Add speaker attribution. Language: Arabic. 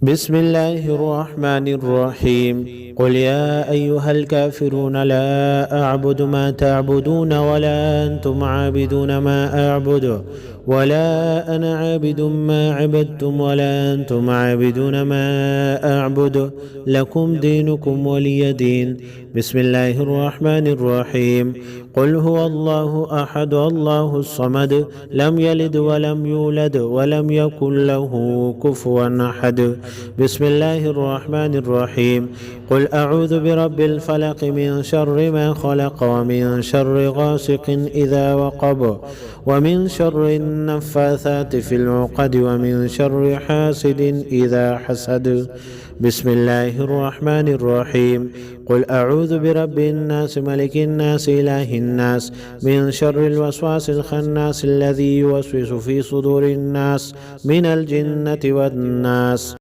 Speaker 1: بسم الله الرحمن الرحيم. قل يا أيها الكافرون لا أعبد ما تعبدون ولا أنتم عابدون ما أعبد ولا أنا عابد ما عبدتم ولا أنتم عابدون ما أعبد لكم دينكم ولي دين. بسم الله الرحمن الرحيم. قل هو الله أحد الله الصمد لم يلد ولم يولد ولم يكن له كفوا أحد. بسم الله الرحمن الرحيم. قل أعوذ برب الفلق من شر ما خلق ومن شر غاسق إذا وقب ومن شر النفاثات في العقد ومن شر حاسد إذا حسد. بسم الله الرحمن الرحيم. قل أعوذ برب الناس ملك الناس إله الناس من شر الوسواس الخناس الذي يوسوس في صدور الناس من الجنة والناس.